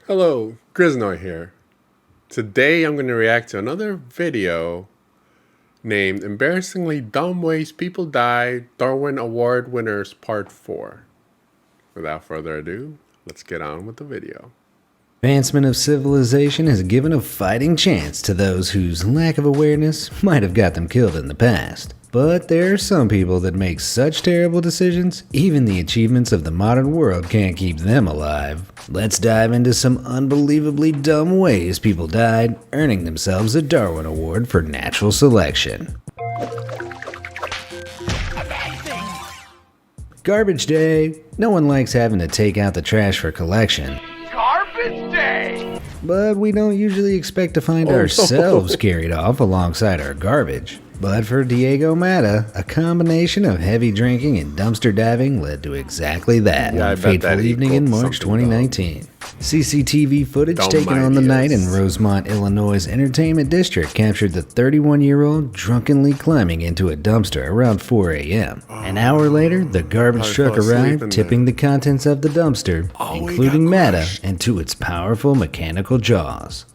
Hello, Griznoi here. Today I'm going to react to another video named Embarrassingly Dumb Ways People Die, Darwin Award Winners Part 4. Without further ado, let's get on with the video. Advancement of civilization has given a fighting chance to those whose lack of awareness might have got them killed in the past. But there are some people that make such terrible decisions, even the achievements of the modern world can't keep them alive. Let's dive into some unbelievably dumb ways people died, earning themselves a Darwin Award for natural selection. Garbage day. No one likes having to take out the trash for collection. Garbage day! But we don't usually expect to find ourselves carried off alongside our garbage. But for Diego Mata, a combination of heavy drinking and dumpster diving led to exactly that on a fateful evening in March 2019. CCTV footage taken on the night in Rosemont, Illinois' entertainment district captured the 31-year-old drunkenly climbing into a dumpster around 4 a.m. An hour later, the garbage truck arrived, tipping the contents of the dumpster, including Mata, into its powerful mechanical jaws.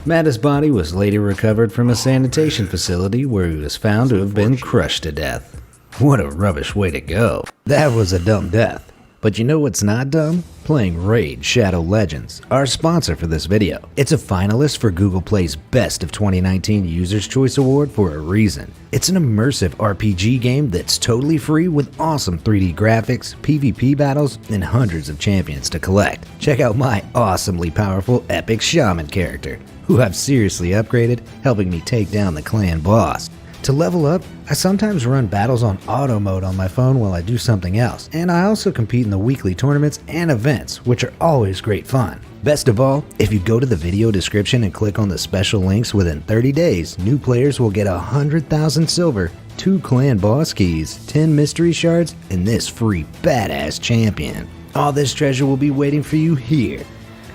Mata's body was later recovered from a sanitation facility where he was found to have been crushed to death. What a rubbish way to go. That was a dumb death. But you know what's not dumb? Playing Raid Shadow Legends, our sponsor for this video. It's a finalist for Google Play's Best of 2019 User's Choice Award for a reason. It's an immersive RPG game that's totally free with awesome 3D graphics, PvP battles, and hundreds of champions to collect. Check out my awesomely powerful Epic Shaman character, who I've seriously upgraded, helping me take down the clan boss. To level up, I sometimes run battles on auto mode on my phone while I do something else, and I also compete in the weekly tournaments and events, which are always great fun. Best of all, if you go to the video description and click on the special links within 30 days, new players will get 100,000 silver, 2 clan boss keys, 10 mystery shards, and this free badass champion. All this treasure will be waiting for you here.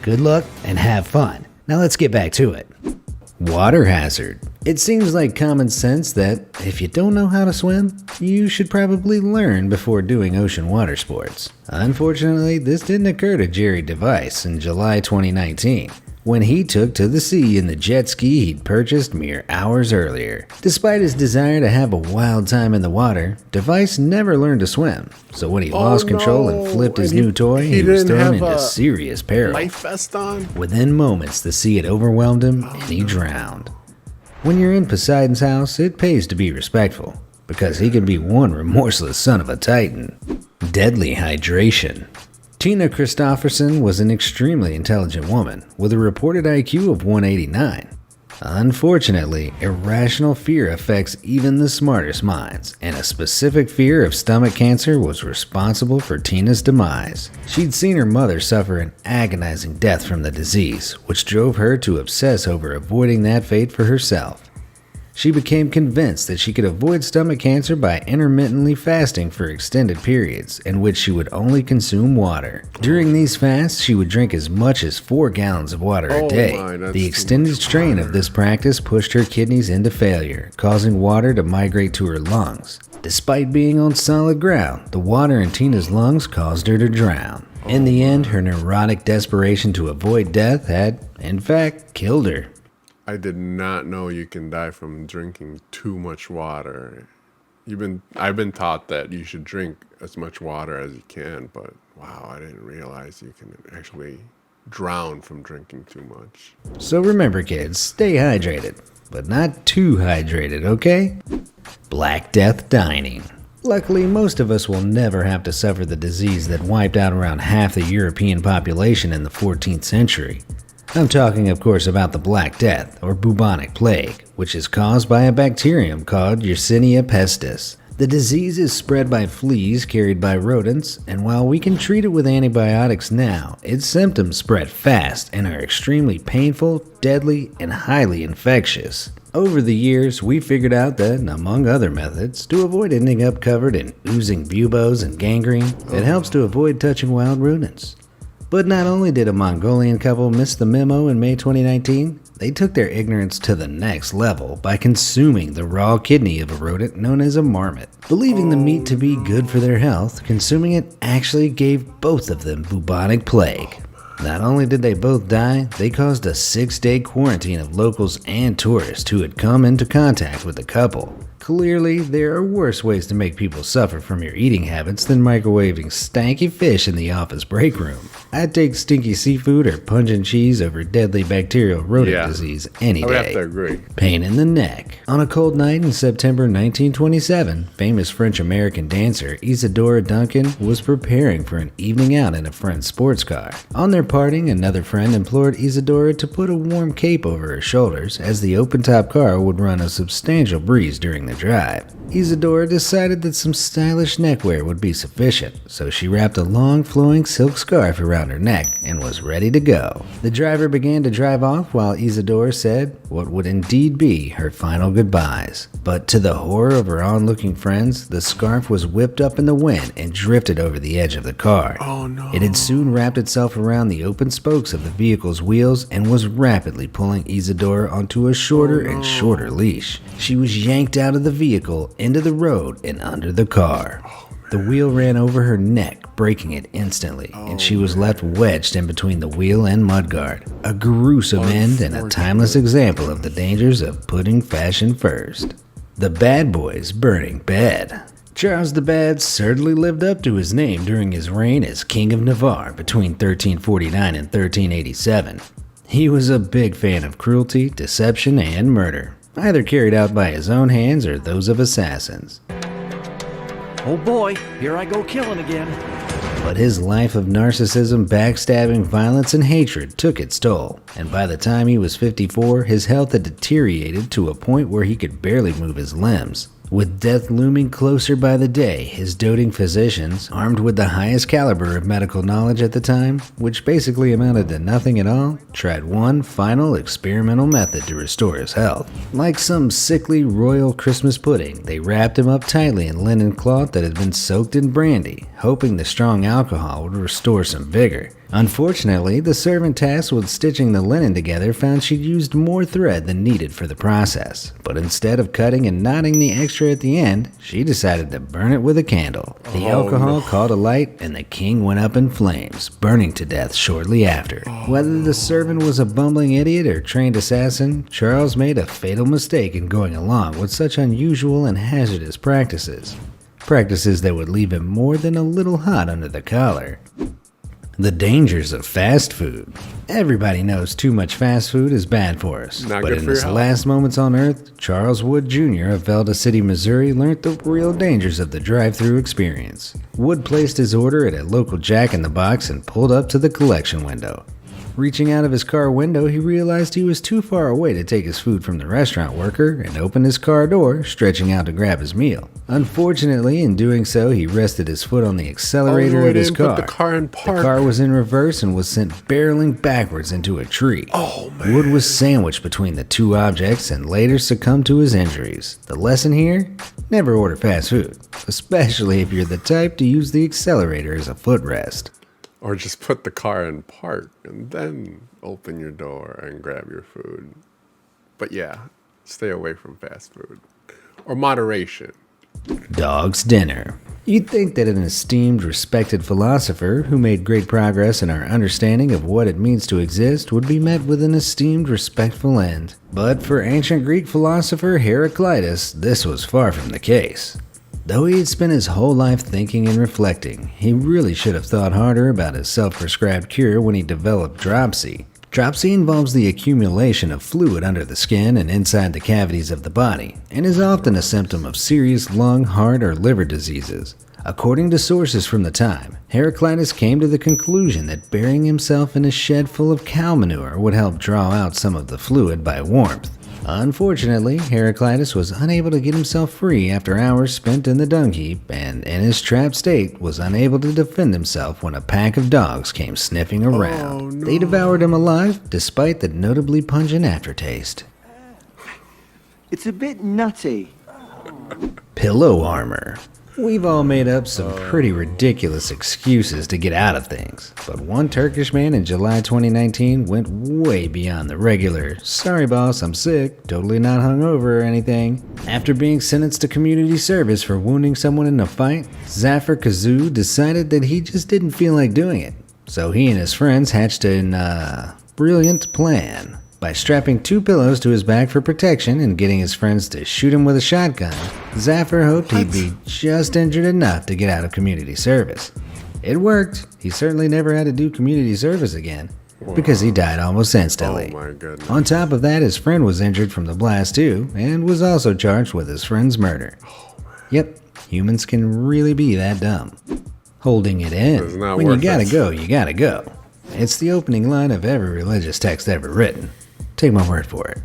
Good luck and have fun. Now let's get back to it. Water hazard. It seems like common sense that if you don't know how to swim, you should probably learn before doing ocean water sports. Unfortunately, this didn't occur to Jerry Device in July 2019, when he took to the sea in the jet ski he'd purchased mere hours earlier. Despite his desire to have a wild time in the water, Device never learned to swim, so when he lost control and flipped his new toy, he was thrown into serious peril. Life vest on? Within moments, the sea had overwhelmed him and he drowned. When you're in Poseidon's house, it pays to be respectful, because he can be one remorseless son of a titan. Deadly hydration. Tina Christofferson was an extremely intelligent woman with a reported IQ of 189. Unfortunately, irrational fear affects even the smartest minds, and a specific fear of stomach cancer was responsible for Tina's demise. She'd seen her mother suffer an agonizing death from the disease, which drove her to obsess over avoiding that fate for herself. She became convinced that she could avoid stomach cancer by intermittently fasting for extended periods, in which she would only consume water. During these fasts, she would drink as much as 4 gallons of water a day. The extended strain of this practice pushed her kidneys into failure, causing water to migrate to her lungs. Despite being on solid ground, the water in Tina's lungs caused her to drown. In the end, her neurotic desperation to avoid death had, in fact, killed her. I did not know you can die from drinking too much water. I've been taught that you should drink as much water as you can, but wow, I didn't realize you can actually drown from drinking too much. So remember kids, stay hydrated, but not too hydrated, okay? Black Death dining. Luckily, most of us will never have to suffer the disease that wiped out around half the European population in the 14th century. I'm talking, of course, about the Black Death, or bubonic plague, which is caused by a bacterium called Yersinia pestis. The disease is spread by fleas carried by rodents, and while we can treat it with antibiotics now, its symptoms spread fast and are extremely painful, deadly, and highly infectious. Over the years, we figured out that, among other methods, to avoid ending up covered in oozing buboes and gangrene, it helps to avoid touching wild rodents. But not only did a Mongolian couple miss the memo in May 2019, they took their ignorance to the next level by consuming the raw kidney of a rodent known as a marmot. Believing the meat to be good for their health, consuming it actually gave both of them bubonic plague. Not only did they both die, they caused a 6-day quarantine of locals and tourists who had come into contact with the couple. Clearly, there are worse ways to make people suffer from your eating habits than microwaving stanky fish in the office break room. I'd take stinky seafood or pungent cheese over deadly bacterial rodent disease any I would day. have to agree. Pain in the neck. On a cold night in September 1927, famous French-American dancer Isadora Duncan was preparing for an evening out in a friend's sports car. On their parting, another friend implored Isadora to put a warm cape over her shoulders as the open-top car would run a substantial breeze during the drive. Isadora decided that some stylish neckwear would be sufficient, so she wrapped a long flowing silk scarf around her neck and was ready to go. The driver began to drive off while Isadora said what would indeed be her final goodbyes. But to the horror of her onlooking friends, the scarf was whipped up in the wind and drifted over the edge of the car. Oh no. It had soon wrapped itself around the open spokes of the vehicle's wheels and was rapidly pulling Isadora onto a shorter and shorter leash. She was yanked out of the vehicle, into the road, and under the car. The wheel ran over her neck, breaking it instantly, and she was left wedged in between the wheel and mudguard. A gruesome end and a timeless example of the dangers of putting fashion first. The Bad Boys Burning Bed. Charles the Bad certainly lived up to his name during his reign as King of Navarre between 1349 and 1387. He was a big fan of cruelty, deception, and murder, either carried out by his own hands or those of assassins. Oh boy, here I go killing again. But his life of narcissism, backstabbing, violence, and hatred took its toll, and by the time he was 54, his health had deteriorated to a point where he could barely move his limbs. With death looming closer by the day, his doting physicians, armed with the highest caliber of medical knowledge at the time, which basically amounted to nothing at all, tried one final experimental method to restore his health. Like some sickly royal Christmas pudding, they wrapped him up tightly in linen cloth that had been soaked in brandy, hoping the strong alcohol would restore some vigor. Unfortunately, the servant tasked with stitching the linen together found she'd used more thread than needed for the process. But instead of cutting and knotting the extra at the end, she decided to burn it with a candle. The alcohol caught alight and the king went up in flames, burning to death shortly after. Whether the servant was a bumbling idiot or trained assassin, Charles made a fatal mistake in going along with such unusual and hazardous practices. Practices that would leave him more than a little hot under the collar. The dangers of fast food. Everybody knows too much fast food is bad for us. Not but good in for his your health. last moments on Earth, Charles Wood Jr. of Velda City, Missouri learned the real dangers of the drive-thru experience. Wood placed his order at a local Jack in the Box and pulled up to the collection window. Reaching out of his car window, he realized he was too far away to take his food from the restaurant worker and opened his car door, stretching out to grab his meal. Unfortunately, in doing so, he rested his foot on the accelerator of his car. Put the car in park. The car was in reverse and was sent barreling backwards into a tree. Oh, man. Wood was sandwiched between the two objects and later succumbed to his injuries. The lesson here? Never order fast food, especially if you're the type to use the accelerator as a footrest. Or just put the car in park and then open your door and grab your food. But yeah, stay away from fast food. Or moderation. Dog's dinner. You'd think that an esteemed, respected philosopher who made great progress in our understanding of what it means to exist would be met with an esteemed, respectful end. But for ancient Greek philosopher Heraclitus, this was far from the case. Though he had spent his whole life thinking and reflecting, he really should have thought harder about his self-prescribed cure when he developed dropsy. Dropsy involves the accumulation of fluid under the skin and inside the cavities of the body, and is often a symptom of serious lung, heart, or liver diseases. According to sources from the time, Heraclitus came to the conclusion that burying himself in a shed full of cow manure would help draw out some of the fluid by warmth. Unfortunately, Heraclitus was unable to get himself free after hours spent in the dung heap, and in his trapped state was unable to defend himself when a pack of dogs came sniffing around. Oh, no. They devoured him alive, despite the notably pungent aftertaste. It's a bit nutty. Pillow armor. We've all made up some pretty ridiculous excuses to get out of things, but one Turkish man in July 2019 went way beyond the regular, "Sorry boss, I'm sick, totally not hungover or anything." After being sentenced to community service for wounding someone in a fight, Zafar Kazoo decided that he just didn't feel like doing it. So he and his friends hatched a brilliant plan. By strapping 2 pillows to his back for protection and getting his friends to shoot him with a shotgun, Zaffer hoped he'd be just injured enough to get out of community service. It worked. He certainly never had to do community service again, because he died almost instantly. Oh my goodness. On top of that, his friend was injured from the blast too, and was also charged with his friend's murder. Yep, humans can really be that dumb. Holding it in. When you gotta go, you gotta go. It's the opening line of every religious text ever written. Take my word for it.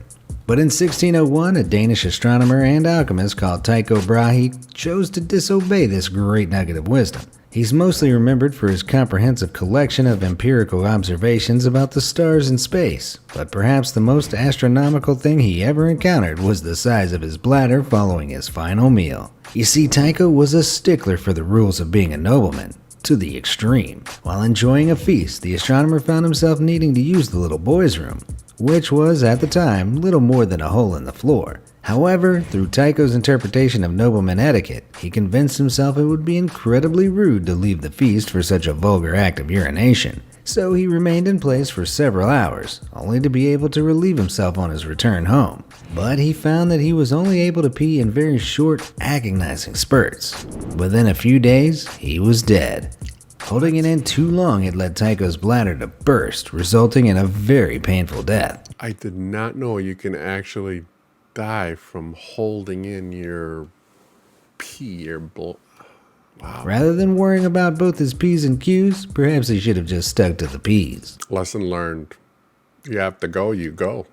But in 1601, a Danish astronomer and alchemist called Tycho Brahe chose to disobey this great nugget of wisdom. He's mostly remembered for his comprehensive collection of empirical observations about the stars in space, but perhaps the most astronomical thing he ever encountered was the size of his bladder following his final meal. You see, Tycho was a stickler for the rules of being a nobleman, to the extreme. While enjoying a feast, the astronomer found himself needing to use the little boy's room, which was, at the time, little more than a hole in the floor. However, through Tycho's interpretation of nobleman etiquette, he convinced himself it would be incredibly rude to leave the feast for such a vulgar act of urination. So he remained in place for several hours, only to be able to relieve himself on his return home. But he found that he was only able to pee in very short, agonizing spurts. Within a few days, he was dead. Holding it in too long had led Tycho's bladder to burst, resulting in a very painful death. I did not know you can actually die from holding in your pee or Wow. Rather than worrying about both his P's and Q's, perhaps he should have just stuck to the P's. Lesson learned. You have to go, you go.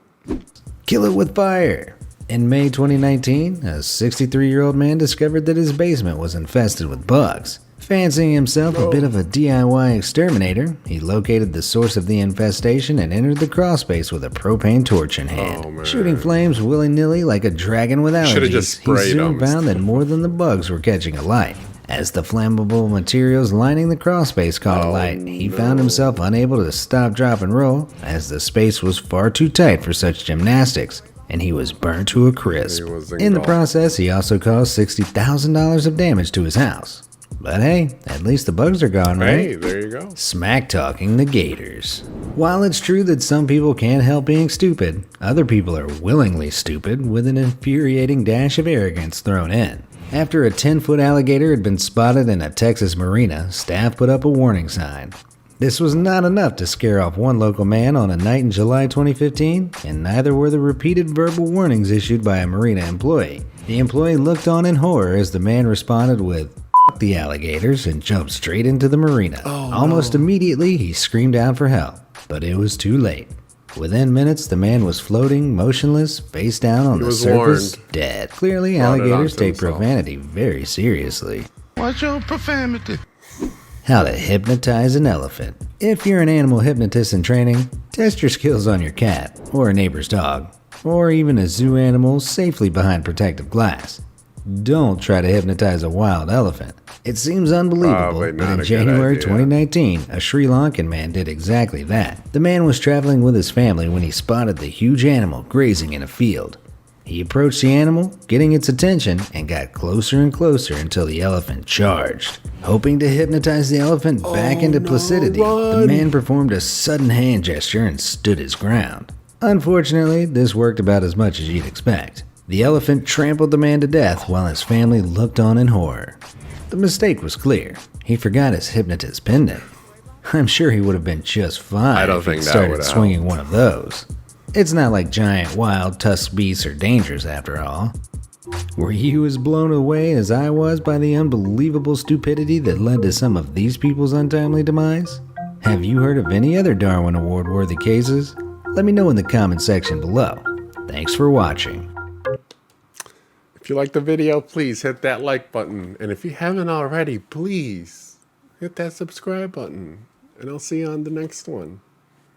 Kill it with fire. In May 2019, a 63-year-old man discovered that his basement was infested with bugs. Fancying himself a bit of a DIY exterminator, he located the source of the infestation and entered the crawlspace with a propane torch in hand. Shooting flames willy-nilly like a dragon with allergies, he soon found that more than the bugs were catching alight. As the flammable materials lining the crawlspace caught alight, he found himself unable to stop, drop, and roll, as the space was far too tight for such gymnastics, and he was burnt to a crisp. In the process, he also caused $60,000 of damage to his house. But hey, at least the bugs are gone, right? Hey, there you go. Smack talking the gators. While it's true that some people can't help being stupid, other people are willingly stupid with an infuriating dash of arrogance thrown in. After a 10-foot alligator had been spotted in a Texas marina, staff put up a warning sign. This was not enough to scare off one local man on a night in July 2015, and neither were the repeated verbal warnings issued by a marina employee. The employee looked on in horror as the man responded with, "F the alligators," and jumped straight into the marina. Almost immediately, he screamed out for help, but it was too late. Within minutes, the man was floating, motionless, face down on the surface, dead. Clearly, alligators take profanity very seriously. What's your profanity? How to hypnotize an elephant. If you're an animal hypnotist in training, test your skills on your cat, or a neighbor's dog, or even a zoo animal safely behind protective glass. Don't try to hypnotize a wild elephant. It seems unbelievable, but in January 2019, a Sri Lankan man did exactly that. The man was traveling with his family when he spotted the huge animal grazing in a field. He approached the animal, getting its attention, and got closer and closer until the elephant charged. Hoping to hypnotize the elephant back into placidity, the man performed a sudden hand gesture and stood his ground. Unfortunately, this worked about as much as you'd expect. The elephant trampled the man to death while his family looked on in horror. The mistake was clear. He forgot his hypnotist pendant. I'm sure he would have been just fine if he started swinging one of those. It's not like giant wild tusked beasts are dangerous after all. Were you as blown away as I was by the unbelievable stupidity that led to some of these people's untimely demise? Have you heard of any other Darwin Award-worthy cases? Let me know in the comment section below. Thanks for watching. If you liked the video, please hit that like button. And if you haven't already, please hit that subscribe button. And I'll see you on the next one.